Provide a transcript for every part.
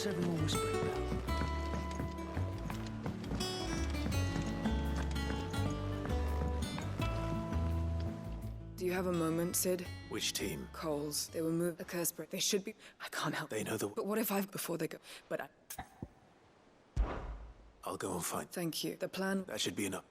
What's everyone whispering about? Do you have a moment, Sid? Which team? Coles. They were moved. A curse break. They should be. I can't help. They know the... But what if before they go? But I'll go and find... Thank you. The plan... That should be enough.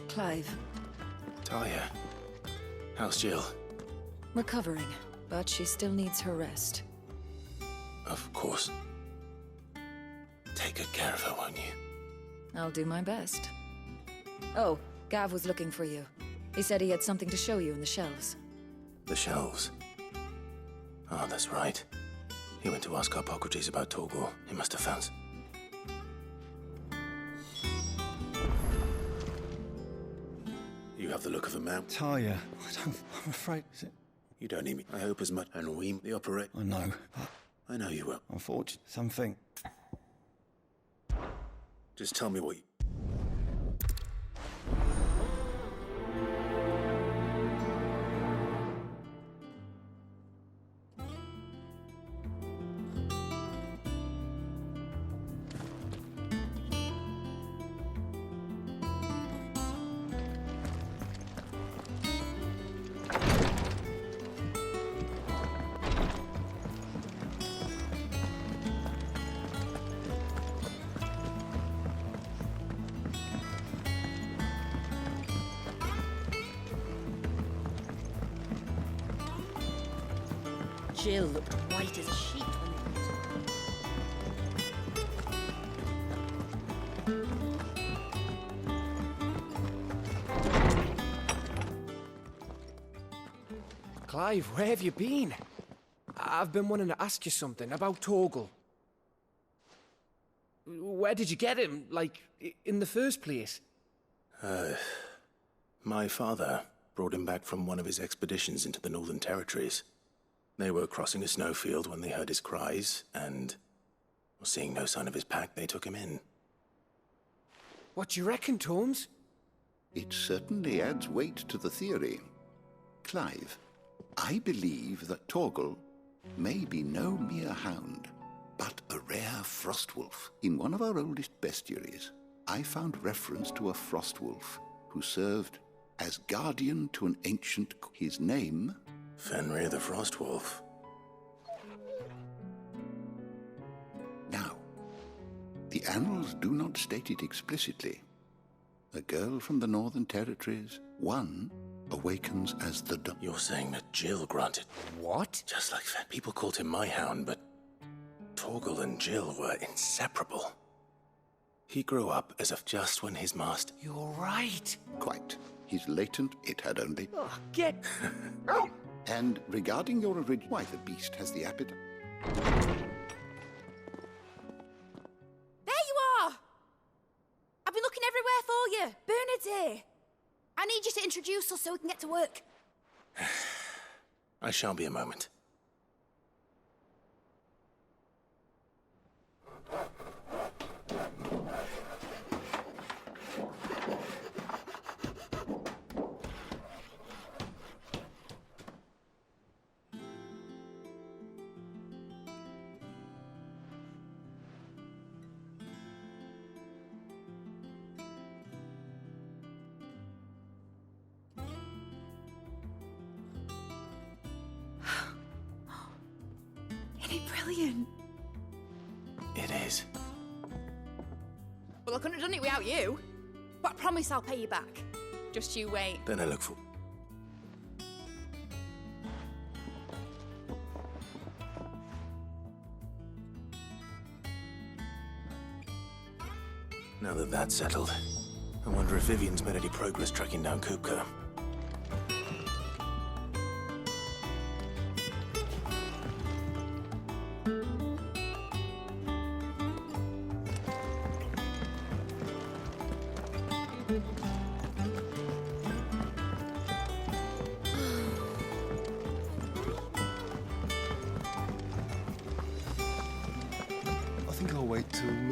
Clive. Talia. How's Jill? Recovering, but she still needs her rest. Of course. Take good care of her, won't you? I'll do my best. Oh, Gav was looking for you. He said he had something to show you in the shelves. The shelves. Oh, that's right. He went to ask Hippocrates about Torgor. He must have found... You have the look of a man. Talia, I'm afraid... Is it? You don't need me. I hope as much. And we, the operate... I know, but... I know you will. Unfortunately, something... Just tell me what you... Jill looked white as a sheet Clive, where have you been? I've been wanting to ask you something about Torgal. Where did you get him, like, in the first place? My father brought him back from one of his expeditions into the Northern Territories. They were crossing a snowfield when they heard his cries, and, seeing no sign of his pack, they took him in. What do you reckon, Tomes? It certainly adds weight to the theory. Clive, I believe that Torgal may be no mere hound, but a rare frostwolf. In one of our oldest bestiaries, I found reference to a frostwolf who served as guardian to an ancient... His name... Fenrir the Frostwolf. Now, the annals do not state it explicitly. A girl from the Northern Territories, one awakens as the... You're saying that Jill granted... What? Just like that. People called him my hound, but Torgal and Jill were inseparable. He grew up as of just when his master... You're right. Quite. His latent, it had only... Oh, get... And regarding your original... Why, the beast has the appetite... There you are! I've been looking everywhere for you. Bernard's here. I need you to introduce us so we can get to work. I shall be a moment. Isn't it brilliant? It is. Well, I couldn't have done it without you. But I promise I'll pay you back. Just you wait. Then I look for... Now that that's settled, I wonder if Vivian's made any progress tracking down Kupka.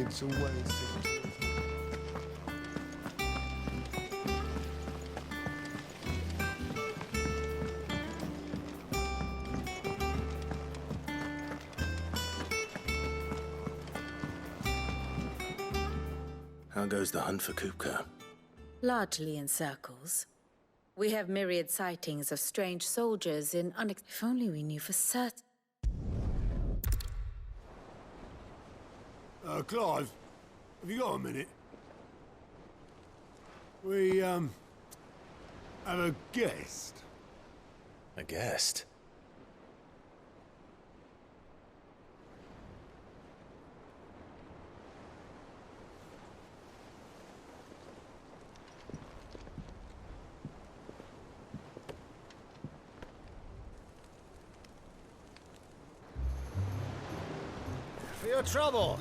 It's always difficult. How goes the hunt for Kupka? Largely in circles. We have myriad sightings of strange soldiers in If only we knew for certain. Clive, have you got a minute? We, have a guest. A guest? For your trouble.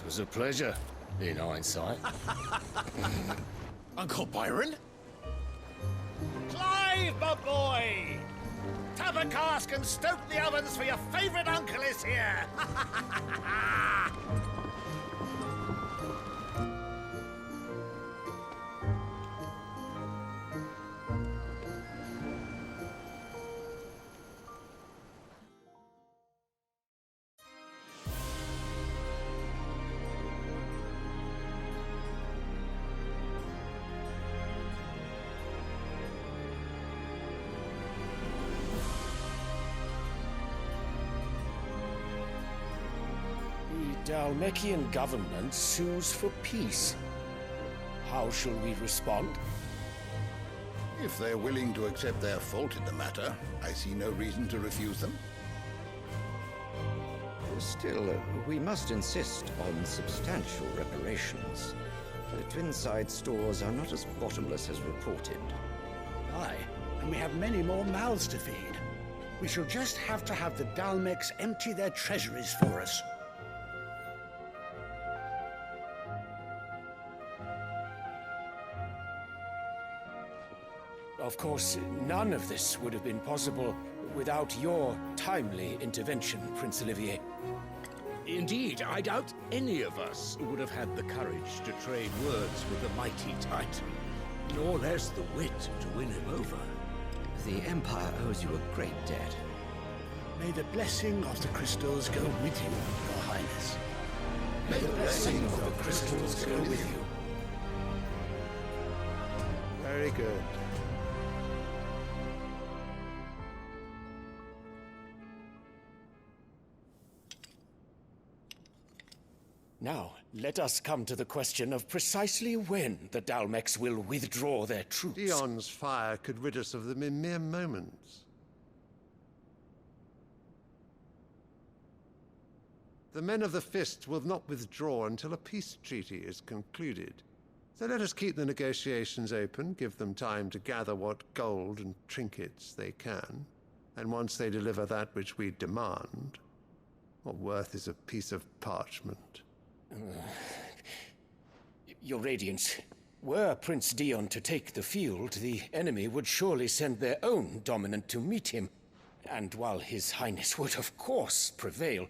It was a pleasure, in hindsight. Uncle Byron? Clive, my boy! Tap a cask and stoke the ovens for your favourite uncle is here! The Dalmekian government sues for peace. How shall we respond? If they're willing to accept their fault in the matter, I see no reason to refuse them. Still, we must insist on substantial reparations. The Twinside stores are not as bottomless as reported. Aye, and we have many more mouths to feed. We shall just have to have the Dalmeks empty their treasuries for us. Of course, none of this would have been possible without your timely intervention, Prince Olivier. Indeed, I doubt any of us would have had the courage to trade words with the mighty Titan, nor less the wit to win him over. The Empire owes you a great debt. May the blessing of the crystals go with you, Your Highness. May the blessing of the crystals go with you. Very good. Now, let us come to the question of precisely when the Dalmeks will withdraw their troops. Dion's fire could rid us of them in mere moments. The men of the Fist will not withdraw until a peace treaty is concluded. So let us keep the negotiations open, give them time to gather what gold and trinkets they can, and once they deliver that which we demand, what worth is a piece of parchment? Your Radiance, were Prince Dion to take the field, the enemy would surely send their own dominant to meet him. And while His Highness would of course prevail,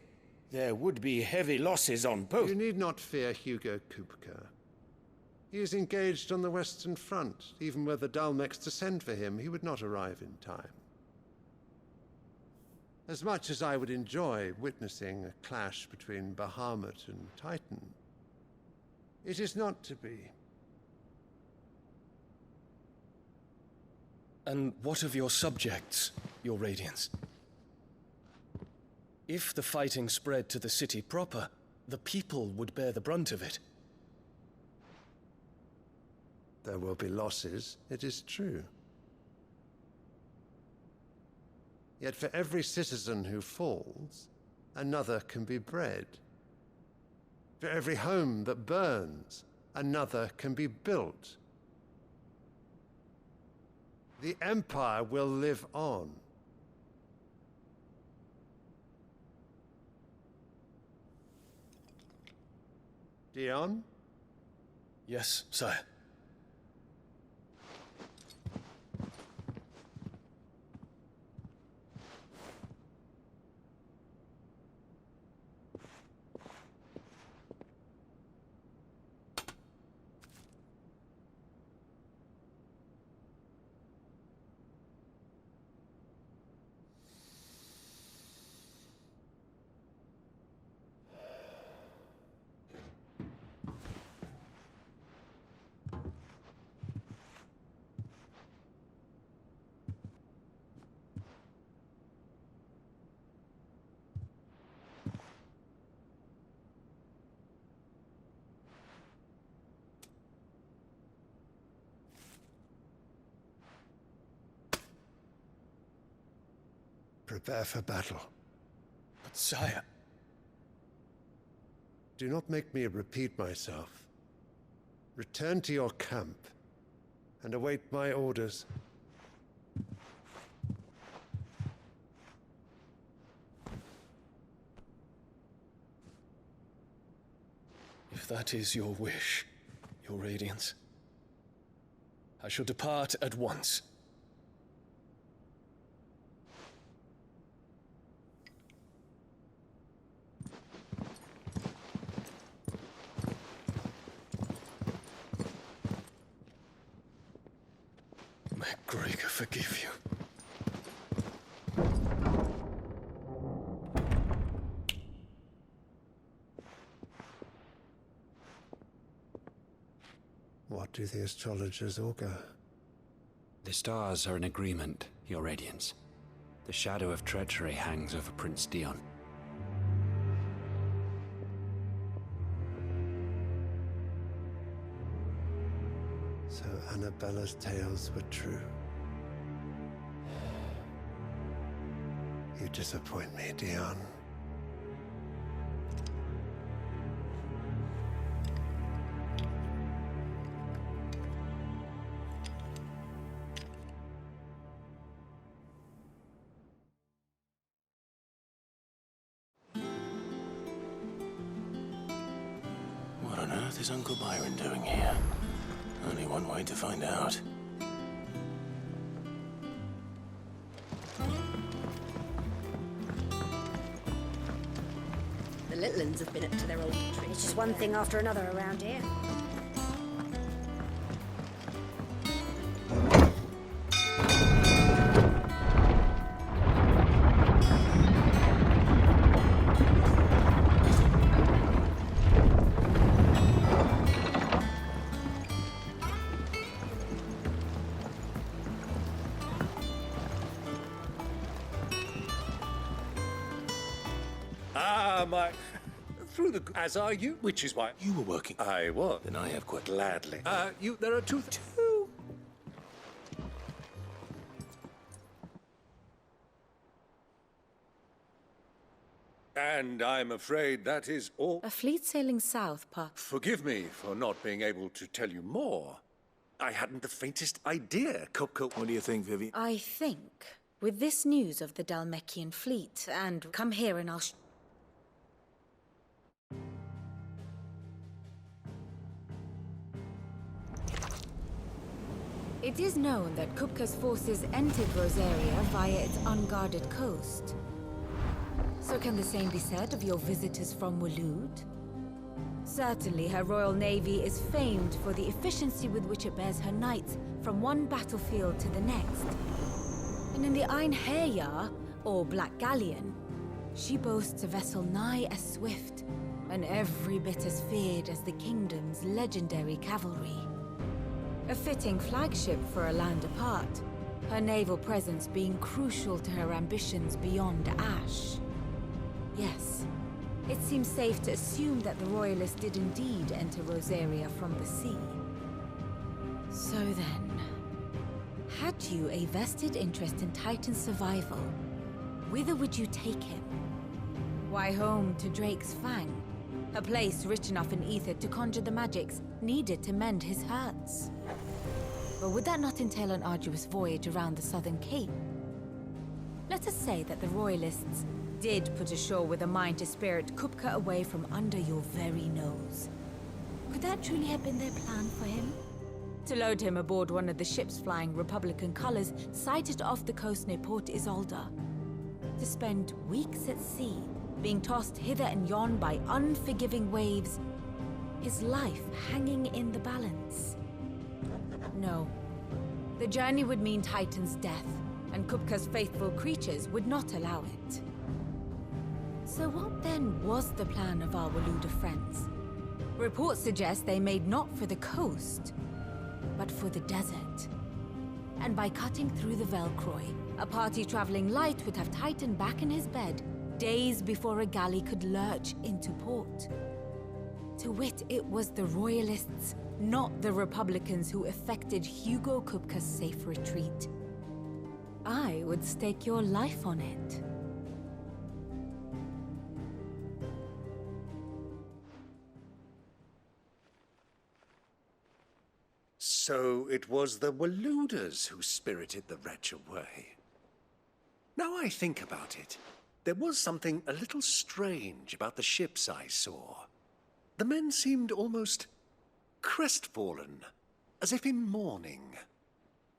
there would be heavy losses on both. You need not fear Hugo Kupka. He is engaged on the Western Front. Even were the Dalmeks to send for him, he would not arrive in time. As much as I would enjoy witnessing a clash between Bahamut and Titan, it is not to be. And what of your subjects, Your Radiance? If the fighting spread to the city proper, the people would bear the brunt of it. There will be losses, it is true. Yet for every citizen who falls, another can be bred. For every home that burns, another can be built. The Empire will live on. Dion? Yes, sire. Prepare for battle. But sire... Do not make me repeat myself. Return to your camp and await my orders. If that is your wish, Your Radiance, I shall depart at once. May Gregor forgive you. What do the astrologers augur? The stars are in agreement, Your Radiance. The shadow of treachery hangs over Prince Dion. So Annabella's tales were true. You disappoint me, Dion. What on earth is Uncle Byron doing here? Only one way to find out. The little uns have been up to their old tricks. It's just one thing after another around here. As are you, which is why... You were working. I was. Then I have quite... Gladly. There are two... And I'm afraid that is all... A fleet sailing south, Pa. Forgive me for not being able to tell you more. I hadn't the faintest idea, Coco. What do you think, Vivian? I think, with this news of the Dalmekian fleet, and come here and I'll... It is known that Kupka's forces entered Rosaria via its unguarded coast. So can the same be said of your visitors from Waloed? Certainly her royal navy is famed for the efficiency with which it bears her knights from one battlefield to the next. And in the Einherjar, or Black Galleon, she boasts a vessel nigh as swift, and every bit as feared as the kingdom's legendary cavalry. A fitting flagship for a land apart, her naval presence being crucial to her ambitions beyond Ash. Yes, it seems safe to assume that the Royalists did indeed enter Rosaria from the sea. So then, had you a vested interest in Titan's survival, whither would you take him? Why, home to Drake's Fang, a place rich enough in ether to conjure the magics needed to mend his hurts. But would that not entail an arduous voyage around the southern cape? Let us say that the Royalists did put ashore with a mind to spirit Kupka away from under your very nose. Could that truly have been their plan for him? To load him aboard one of the ships flying Republican colors sighted off the coast near Port Isolde? To spend weeks at sea, being tossed hither and yon by unforgiving waves, his life hanging in the balance? No. The journey would mean Titan's death, and Kupka's faithful creatures would not allow it. So what then was the plan of our Waluda friends? Reports suggest they made not for the coast, but for the desert. And by cutting through the Velcroy, a party traveling light would have Titan back in his bed days before a galley could lurch into port. To wit, it was the Royalists, not the Republicans, who effected Hugo Kupka's safe retreat. I would stake your life on it. So it was the Waluders who spirited the wretch away. Now I think about it, there was something a little strange about the ships I saw. The men seemed almost crestfallen, as if in mourning,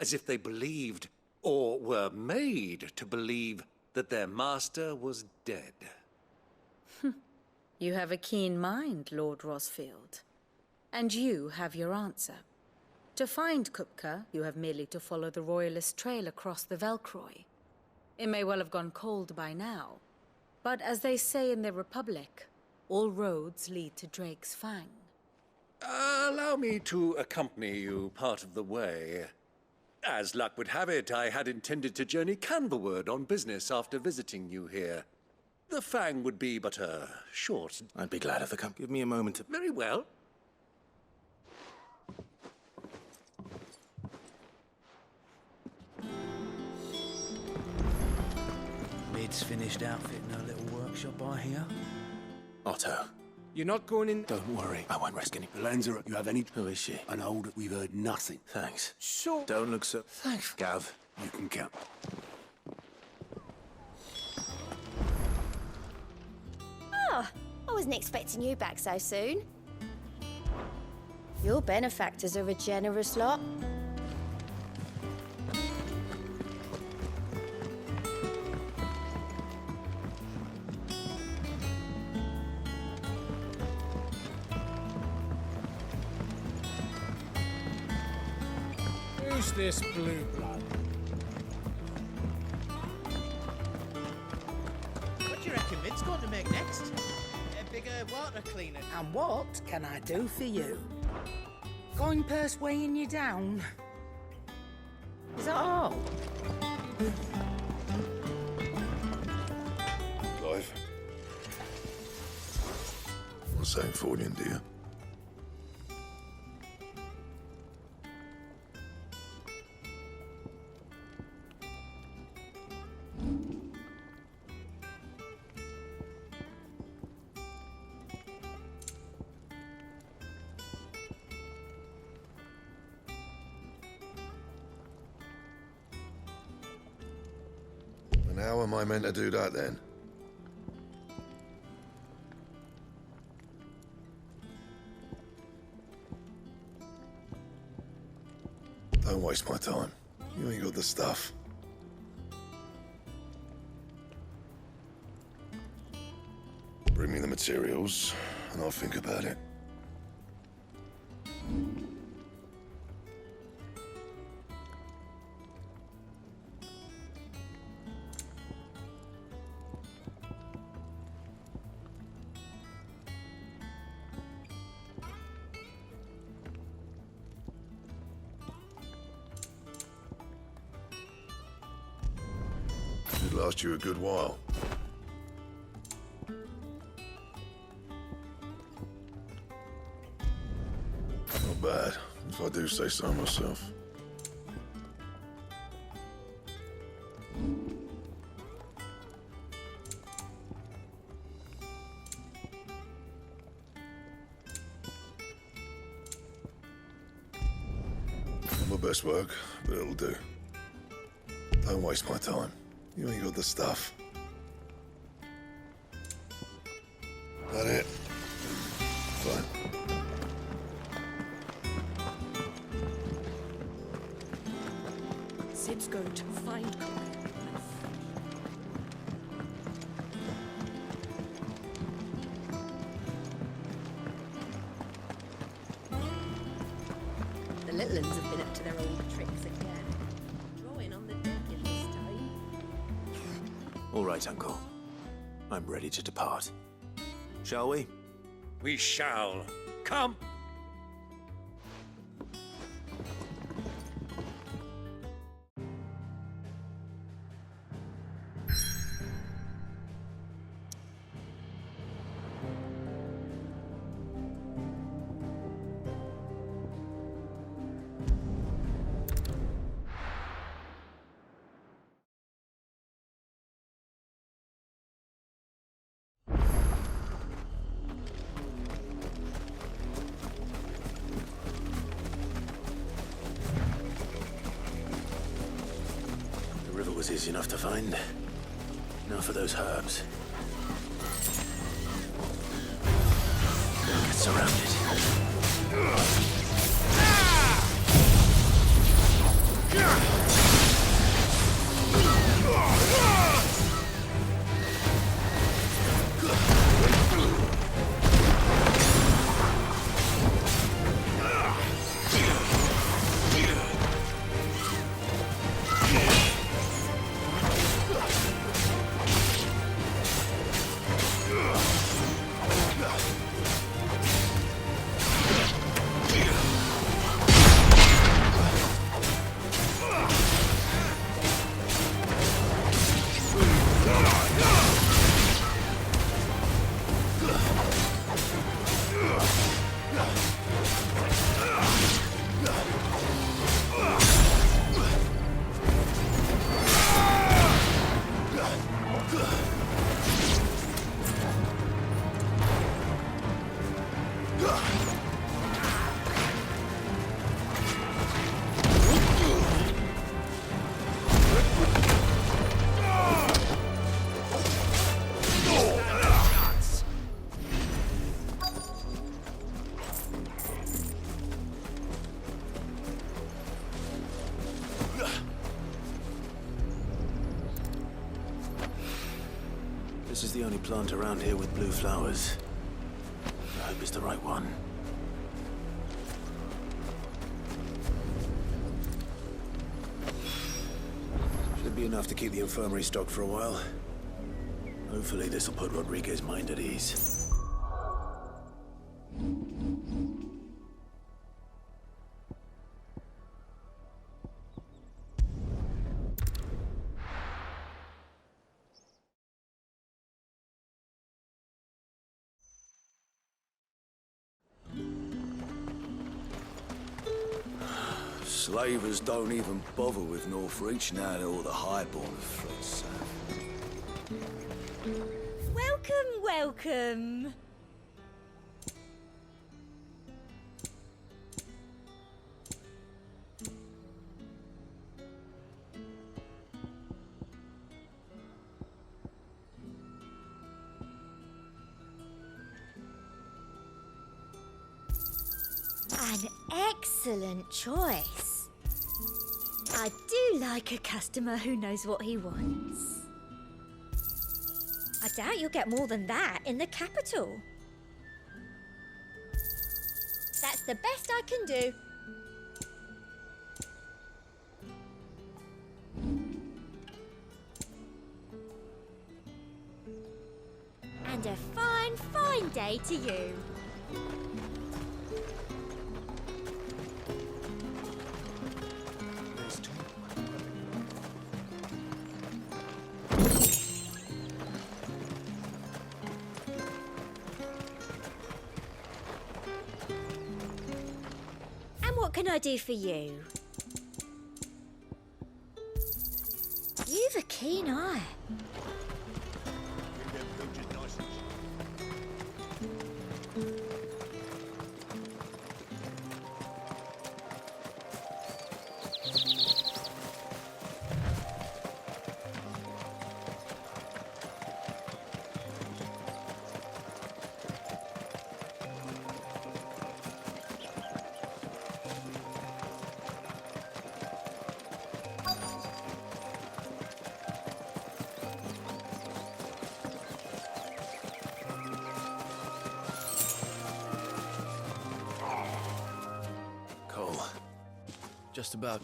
as if they believed, or were made to believe, that their master was dead. You have a keen mind, Lord Rosfield. And you have your answer. To find Kupka, you have merely to follow the Royalist trail across the Velcroy. It may well have gone cold by now, but as they say in the Republic, all roads lead to Drake's Fang. Allow me to accompany you part of the way. As luck would have it, I had intended to journey Canverward on business after visiting you here. The Fang would be but a short... I'd be glad of the Give me a moment to... Very well. Mid's finished outfitting her little workshop, I hear. Otto. You're not going in... Don't worry, I won't risk any... Lanzarote, you have any... Who is she? An old... We've heard nothing. Thanks. So... Don't look so... Thanks. Gav. You can count. Oh, I wasn't expecting you back so soon. Your benefactors are a generous lot. Who's this blue blood? What do you reckon Mid's going to make next? A bigger water cleaner. And what can I do for you? Coin purse weighing you down? Is that all? Clive. What's St. Fordian, dear? And how am I meant to do that then? Don't waste my time. You ain't got the stuff. Bring me the materials, and I'll think about it. It'd last you a good while. Not bad, if I do say so myself. Not my best work, but it'll do. Don't waste my time. You ain't got the stuff. That it? Fine. Sid's going to find Cook. The little ones have been up to their old tricks again. Drawing on the deacon this time. All right, Uncle. I'm ready to depart. Shall we? We shall. Come! was easy enough to find. Now for those herbs. Get surrounded. This is the only plant around here with blue flowers. I hope it's the right one. Should be enough to keep the infirmary stocked for a while. Hopefully this will put Rodriguez's mind at ease. Slavers don't even bother with Northreach now that all the highborn have fled south. Welcome, welcome. An excellent choice. I do like a customer who knows what he wants. I doubt you'll get more than that in the capital. That's the best I can do. And a fine, fine day to you. What can I do for you? You've a keen eye. Just about.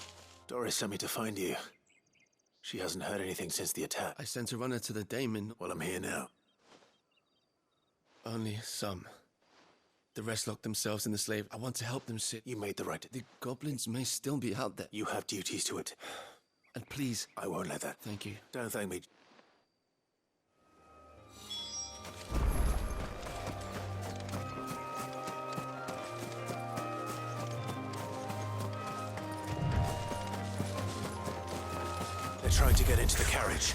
Doris sent me to find you. She hasn't heard anything since the attack. I sent a runner to the Daemon. Well, I'm here now. Only some. The rest locked themselves in the slave. I want to help them sit. You made the right... The goblins may still be out there. You have duties to it. And please... I won't let that. Thank you. Don't thank me. They're trying to get into the carriage.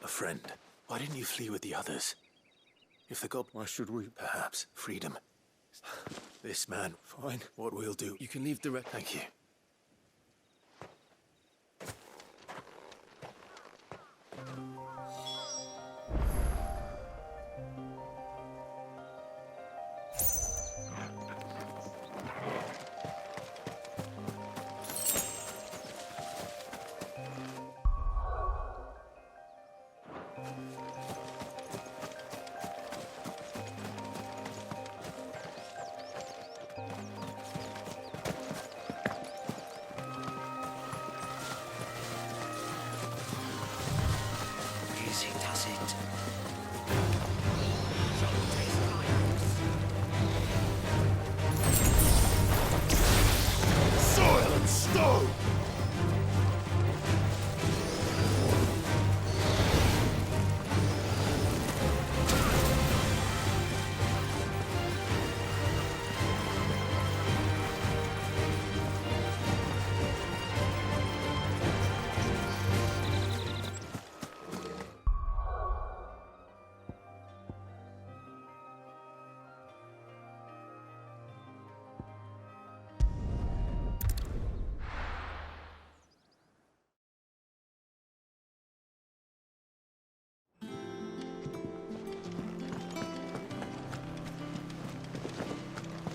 A friend. Why didn't you flee with the others? If the goblin... Why should we? Perhaps. Freedom. This man. Fine. What we'll do. You can leave the rest. Thank you. Easy does it. Soil and stone!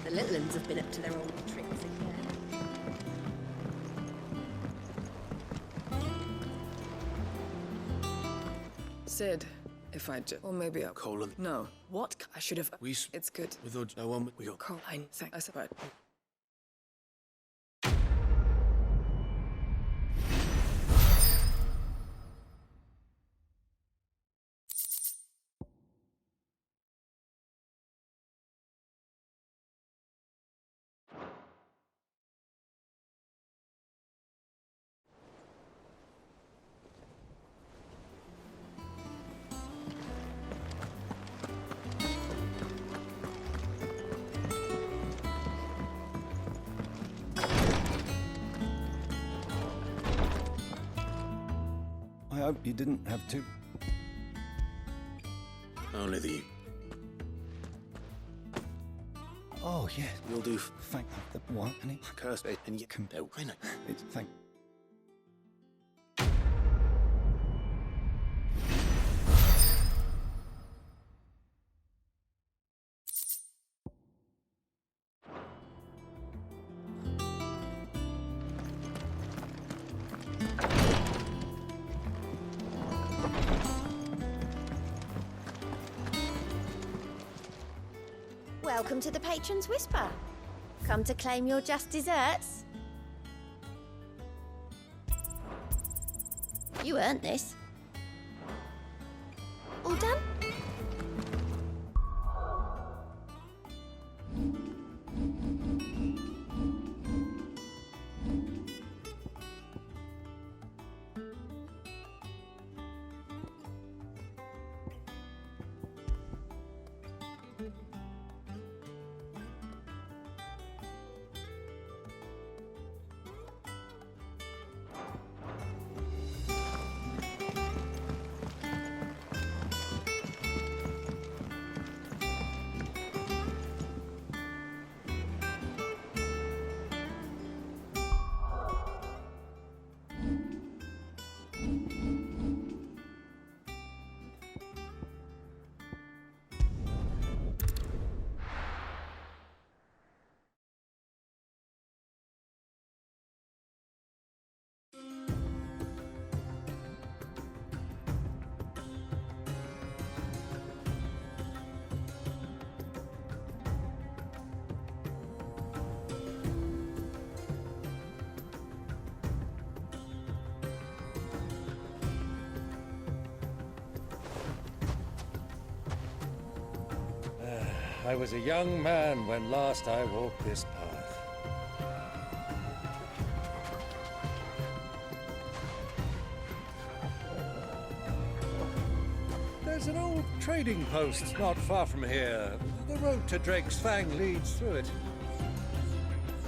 The little ones have been up to their old tricks again. Sid, if I just... Or maybe I'll... Colin. No. What? I should have... It's good. Without no one... We got... Cole, I think I said right. I hope you didn't have to. Only the... Oh, yeah. You'll do... Thank the what? Any Curse it and you can... No, I know. It's thank... Welcome to the Patron's Whisper. Come to claim your just desserts? You earned this. All done? I was a young man when last I walked this path. There's an old trading post not far from here. The road to Drake's Fang leads through it.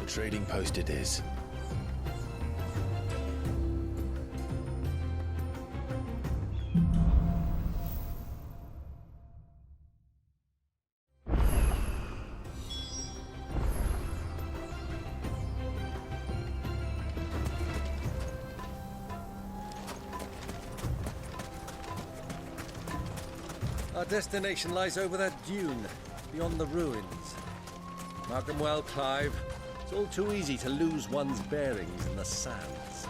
The trading post it is. Our destination lies over that dune, beyond the ruins. Mark 'em well, Clive. It's all too easy to lose one's bearings in the sands.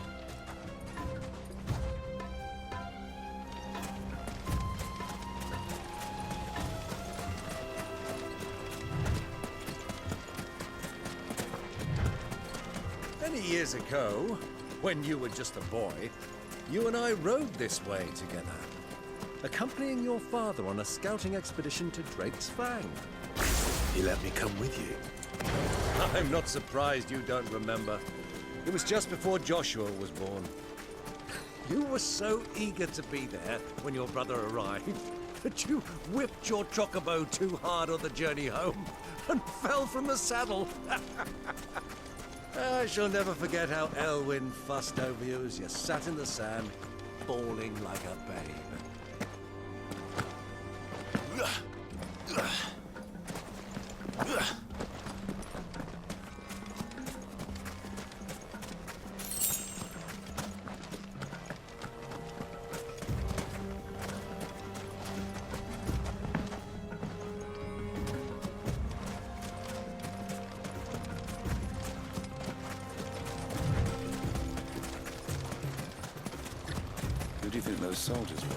Many years ago, when you were just a boy, you and I rode this way together, accompanying your father on a scouting expedition to Drake's Fang. He let me come with you. I'm not surprised you don't remember. It was just before Joshua was born. You were so eager to be there when your brother arrived that you whipped your chocobo too hard on the journey home and fell from the saddle. I shall never forget how Elwyn fussed over you as you sat in the sand, bawling like a babe. Who do you think those soldiers were?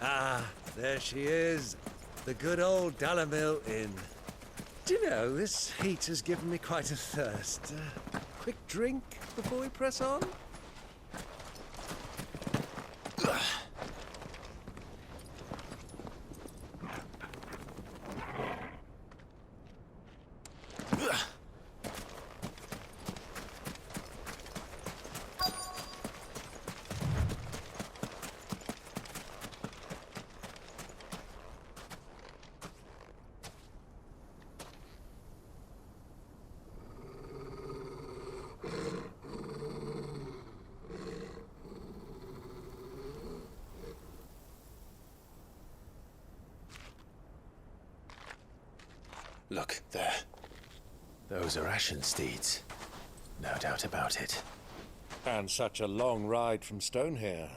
Ah, there she is. The good old Dalamil Inn. Do you know, this heat has given me quite a thirst. Quick drink before we press on? Look, there. Those are Ashen steeds. No doubt about it. And such a long ride from Stonehair.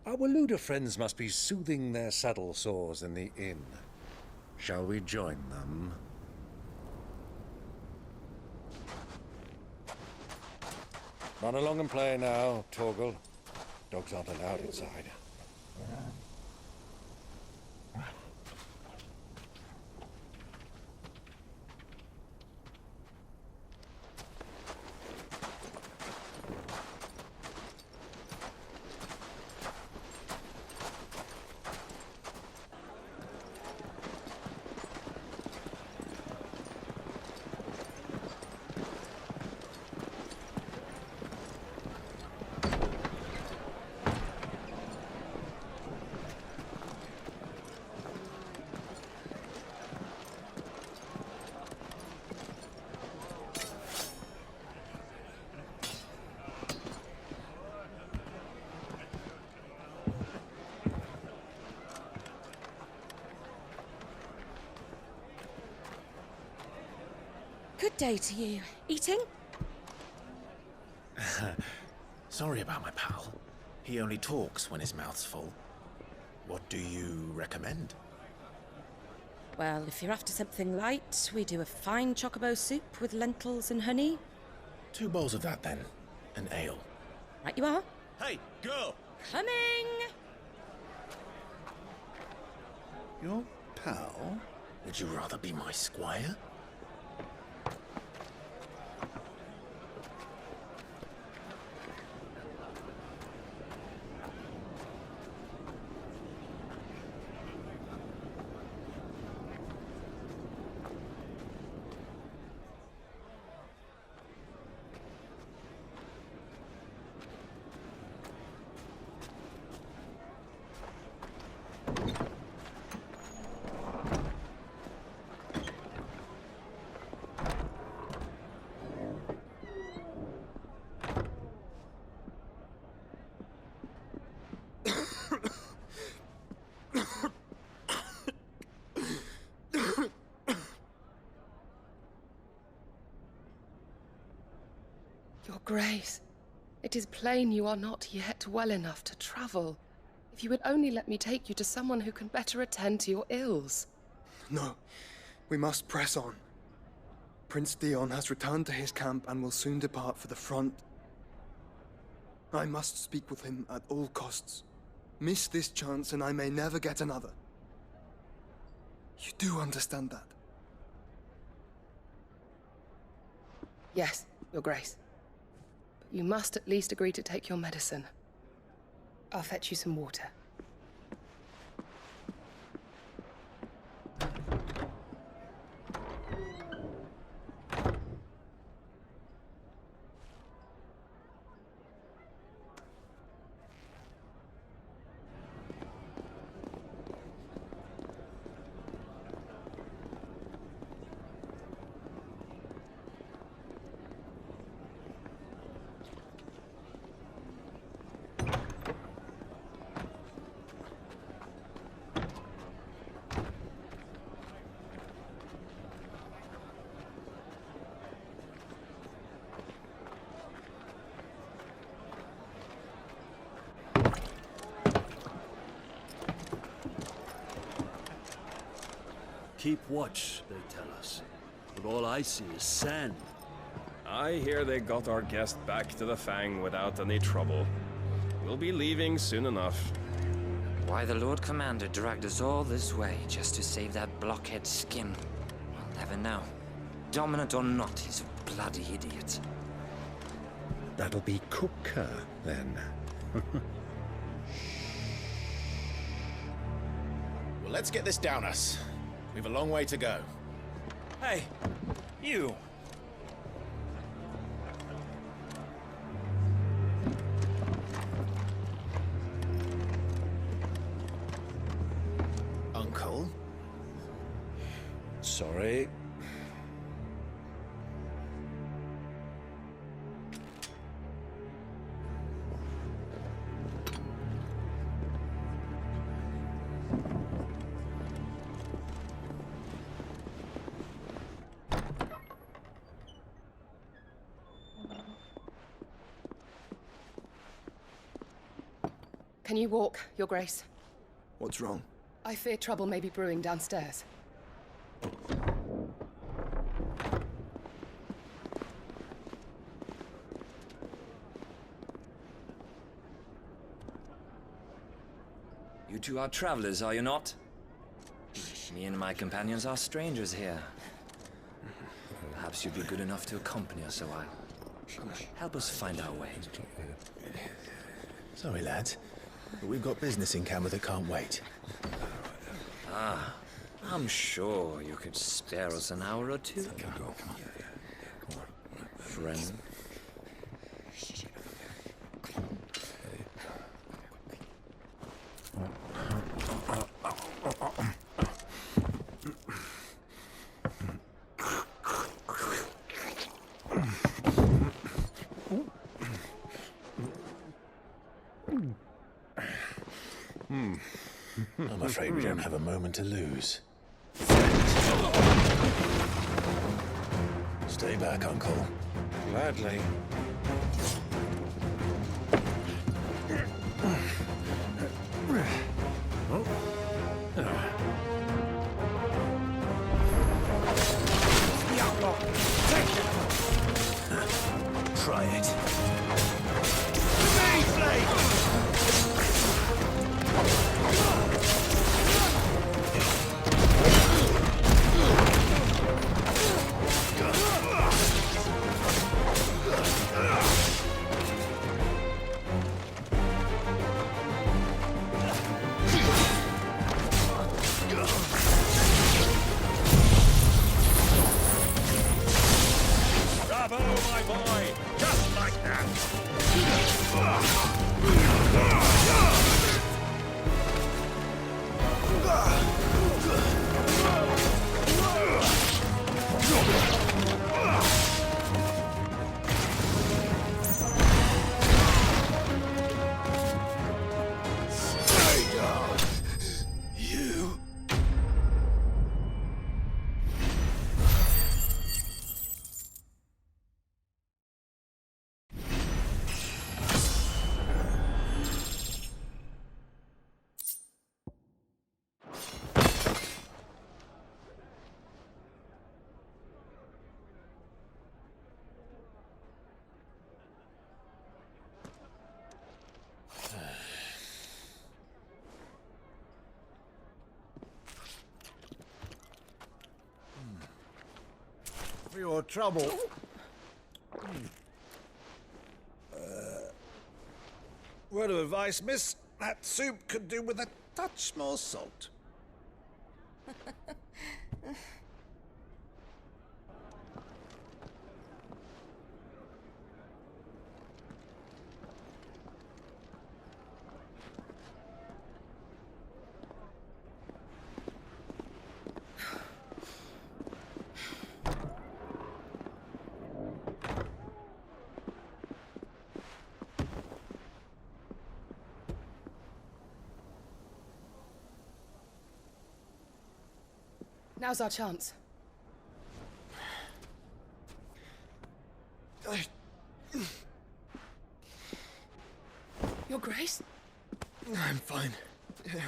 Our Waluda friends must be soothing their saddle sores in the inn. Shall we join them? Run along and play now, Torgal. Dogs aren't allowed inside. day to you. Eating? Sorry about my pal. He only talks when his mouth's full. What do you recommend? Well, if you're after something light, we do a fine chocobo soup with lentils and honey. 2 bowls of that, then. An ale. Right you are. Hey, girl! Coming! Your pal? Would you rather be my squire? Your Grace, it is plain you are not yet well enough to travel. If you would only let me take you to someone who can better attend to your ills. No, we must press on. Prince Dion has returned to his camp and will soon depart for the front. I must speak with him at all costs. Miss this chance and I may never get another. You do understand that? Yes, Your Grace. But you must at least agree to take your medicine. I'll fetch you some water. Keep watch, they tell us. But all I see is sand. I hear they got our guest back to the Fang without any trouble. We'll be leaving soon enough. Why the Lord Commander dragged us all this way just to save that blockhead's skin, we'll never know. Dominant or not, he's a bloody idiot. That'll be Cooker, then. Well, let's get this down us. We've a long way to go. Hey, you! Uncle? Sorry. Can you walk, Your Grace? What's wrong? I fear trouble may be brewing downstairs. You two are travelers, are you not? Me and my companions are strangers here. Perhaps you'd be good enough to accompany us a while. Help us find our way. Sorry, lads. But we've got business in camera that can't wait. Ah, I'm sure you could spare us an hour or two. Friend. I'm afraid we don't have a moment to lose. Stay back, Uncle. Gladly. Try it. Bravo, my boy! Just like that! Stay down. You. For your trouble. Word of advice, miss. That soup could do with a touch more salt. Now's our chance. Your Grace? I'm fine. Yeah.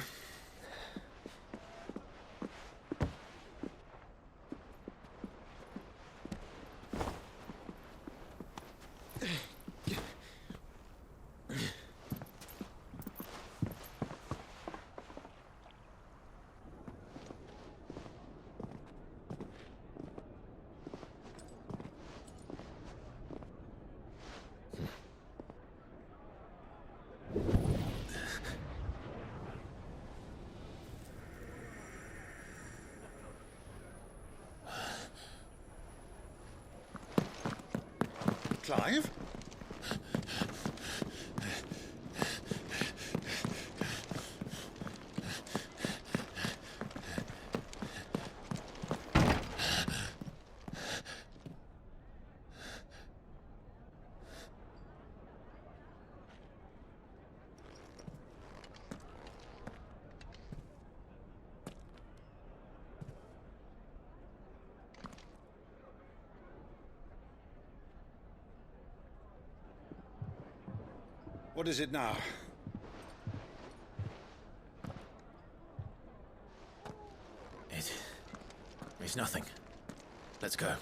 Clive? What is it now? It's nothing. Let's go.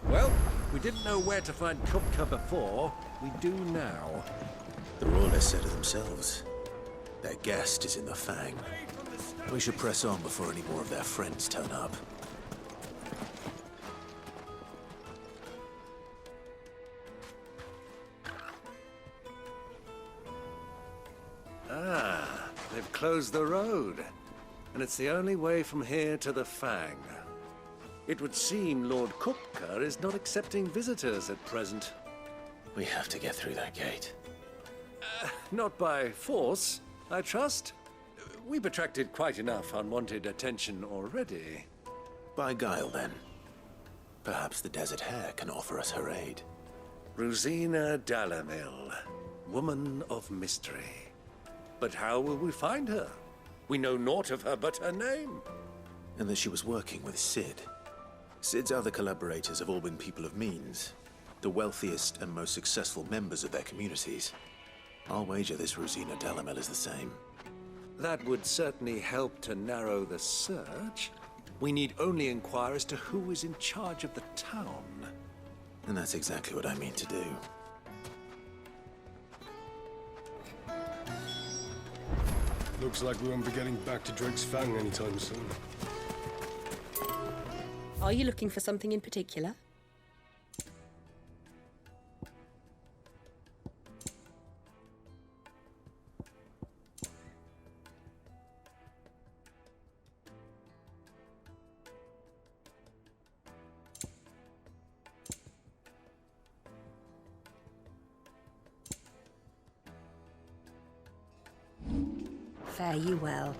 Well, we didn't know where to find Kupka before. We do now. The Royalists said it themselves. Their guest is in the Fang. We should press on before any more of their friends turn up. They've closed the road, and it's the only way from here to the Fang. It would seem Lord Cooker is not accepting visitors at present. We have to get through that gate. Not by force, I trust. We've attracted quite enough unwanted attention already. By guile, then. Perhaps the Desert Hare can offer us her aid. Rosina Dalamil, woman of mystery. But how will we find her? We know naught of her but her name. And that she was working with Sid. Sid's other collaborators have all been people of means, the wealthiest and most successful members of their communities. I'll wager this Rosina Dalamel is the same. That would certainly help to narrow the search. We need only inquire as to who is in charge of the town. And that's exactly what I mean to do. Looks like we won't be getting back to Drake's Fang anytime soon. Are you looking for something in particular? Fare you well.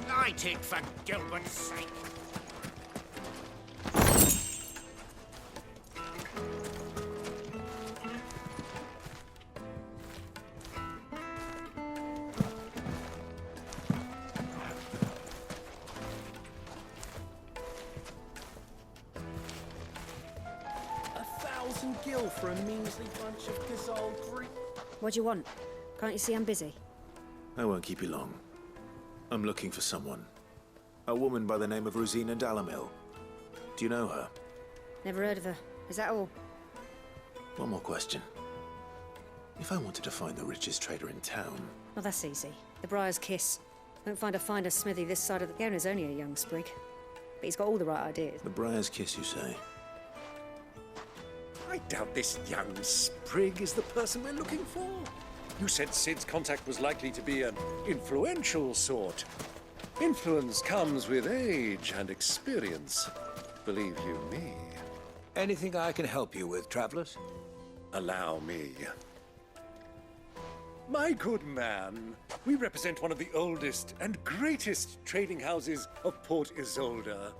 Light it, for Gilbert's sake. Gil for a measly bunch of Gazal Greek. What do you want? Can't you see I'm busy? I won't keep you long. I'm looking for someone. A woman by the name of Rosina Dalamil. Do you know her? Never heard of her. Is that all? One more question. If I wanted to find the richest trader in town... Well, that's easy. The Briar's Kiss. Won't find a finer smithy this side of the Gowner's only a young sprig. But he's got all the right ideas. The Briar's Kiss, you say? I doubt this young sprig is the person we're looking for. You said Sid's contact was likely to be an influential sort. Influence comes with age and experience, believe you me. Anything I can help you with, travelers? Allow me. My good man, we represent one of the oldest and greatest trading houses of Port Isolde.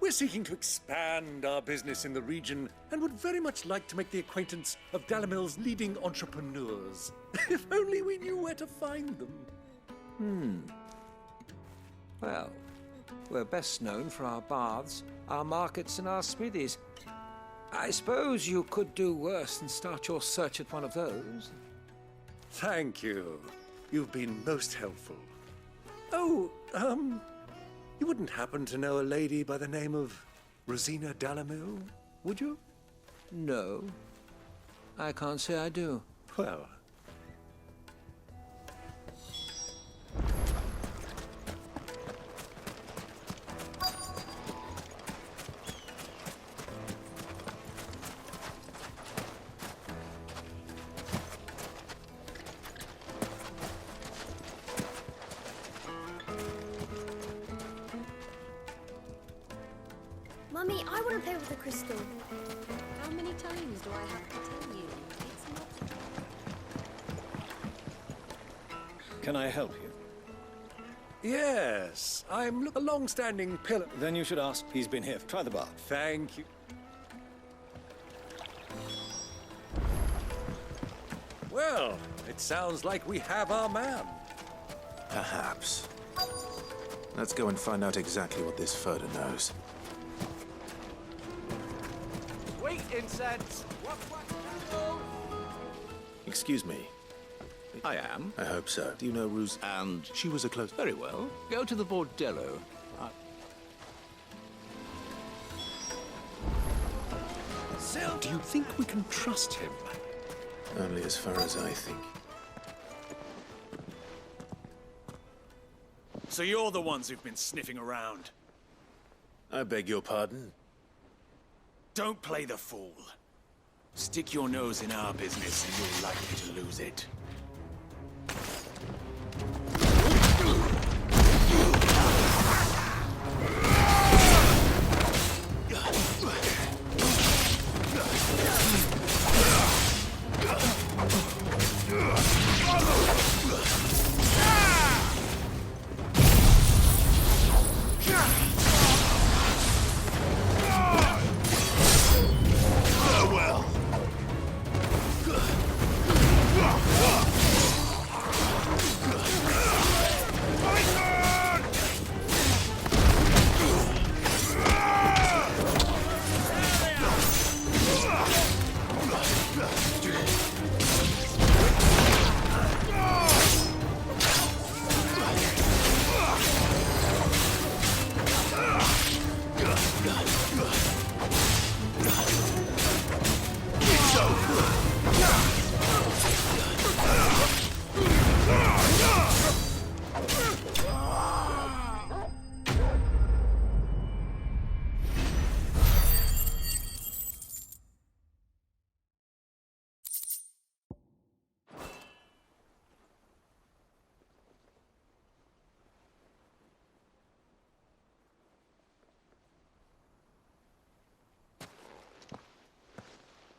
We're seeking to expand our business in the region and would very much like to make the acquaintance of Dalamil's leading entrepreneurs. If only we knew where to find them. Well, we're best known for our baths, our markets, and our smithies. I suppose you could do worse than start your search at one of those. Thank you. You've been most helpful. Oh, you wouldn't happen to know a lady by the name of Rosina Dalamil, would you? No. I can't say I do. Well... Mummy, I want to play with the crystal. How many times do I have to tell you? It's not... Can I help you? Yes, I'm a long-standing pillar. Then you should ask. He's been here. Try the bar. Thank you. Well, it sounds like we have our man. Perhaps. Let's go and find out exactly what this Furder knows. Sweet incense! Excuse me. I am. I hope so. Do you know Rose? And she was a close... Very well. Go to the bordello. Do you think we can trust him? Only as far as I think. So you're the ones who've been sniffing around? I beg your pardon? Don't play the fool. Stick your nose in our business and you're likely to lose it.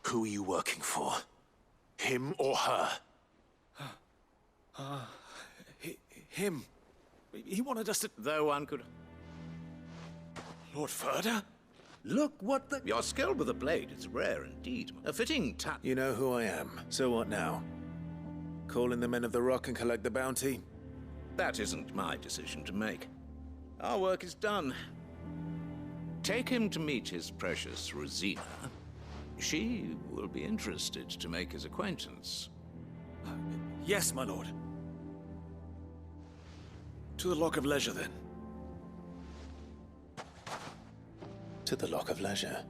Who are you working for? Him or her? Him. He wanted us to... Though one could... Lord Furder? Look what the... Your skill with the blade is rare indeed. A fitting tap... You know who I am. So what now? Call in the Men of the Rock and collect the bounty? That isn't my decision to make. Our work is done. Take him to meet his precious Rosina. She will be interested to make his acquaintance. Yes, my lord. To the Lock of Leisure, then. To the Lock of Leisure.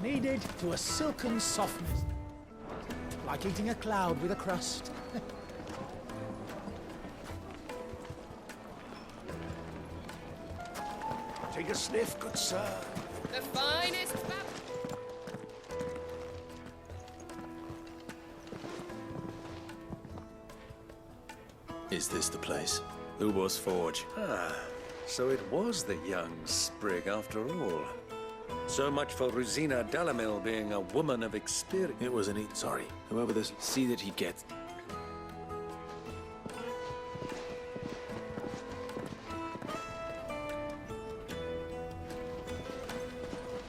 Kneaded to a silken softness, like eating a cloud with a crust. Take a sniff, good sir. The finest... Is this the place? Ubor's Forge. Ah, so it was the young sprig after all. So much for Rosina Delamil being a woman of experience. It was an sorry. Whoever this... See that he gets...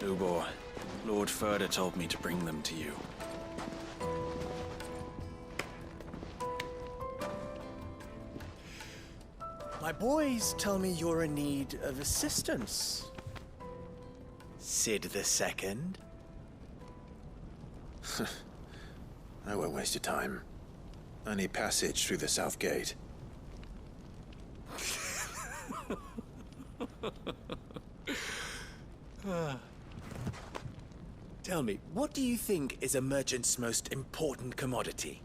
Ubor, Lord Furder told me to bring them to you. My boys tell me you're in need of assistance. Sid the Second? I won't waste your time. I need passage through the south gate. Tell me, what do you think is a merchant's most important commodity?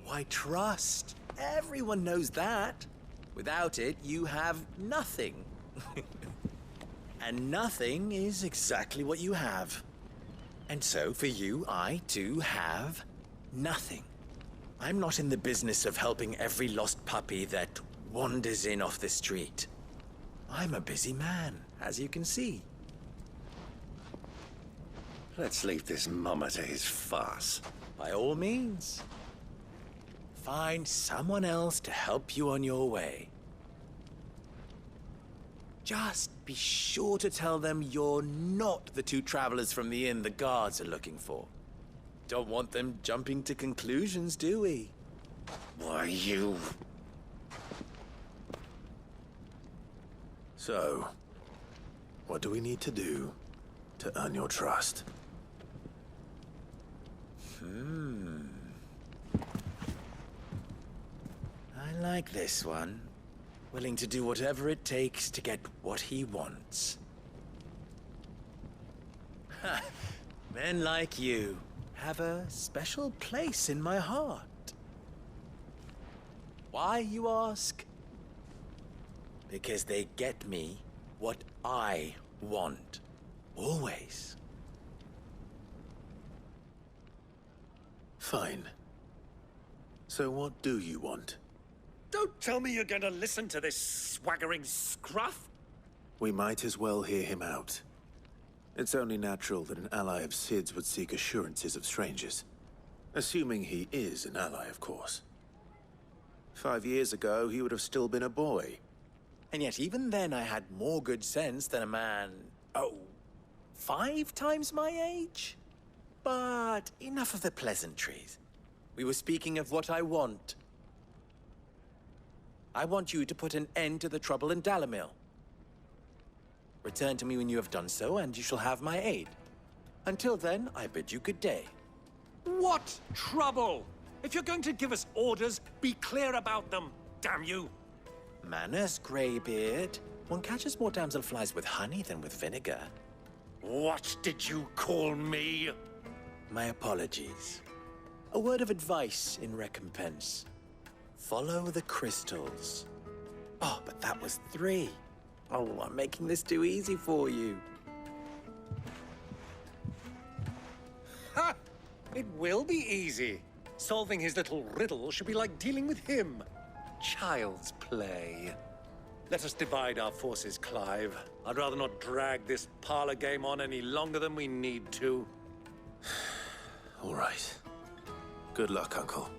Why, trust. Everyone knows that. Without it, you have nothing. And nothing is exactly what you have. And so, for you, I, too, have nothing. I'm not in the business of helping every lost puppy that wanders in off the street. I'm a busy man, as you can see. Let's leave this mummer to his farce. By all means. Find someone else to help you on your way. Just be sure to tell them you're not the two travelers from the inn the guards are looking for. Don't want them jumping to conclusions, do we? Why, you... So, what do we need to do to earn your trust? I like this one. Willing to do whatever it takes to get what he wants. Ha! Men like you have a special place in my heart. Why, you ask? Because they get me what I want. Always. Fine. So what do you want? Don't tell me you're going to listen to this swaggering scruff! We might as well hear him out. It's only natural that an ally of Sid's would seek assurances of strangers. Assuming he is an ally, of course. 5 years ago, he would have still been a boy. And yet even then I had more good sense than a man, 5 times my age? But enough of the pleasantries. We were speaking of what I want. I want you to put an end to the trouble in Dalamil. Return to me when you have done so, and you shall have my aid. Until then, I bid you good day. What trouble? If you're going to give us orders, be clear about them, damn you! Manners, Greybeard. One catches more damselflies with honey than with vinegar. What did you call me? My apologies. A word of advice in recompense. Follow the crystals. Oh, but that was 3. Oh, I'm making this too easy for you. Ha! It will be easy. Solving his little riddle should be like dealing with him. Child's play. Let us divide our forces, Clive. I'd rather not drag this parlor game on any longer than we need to. All right. Good luck, Uncle.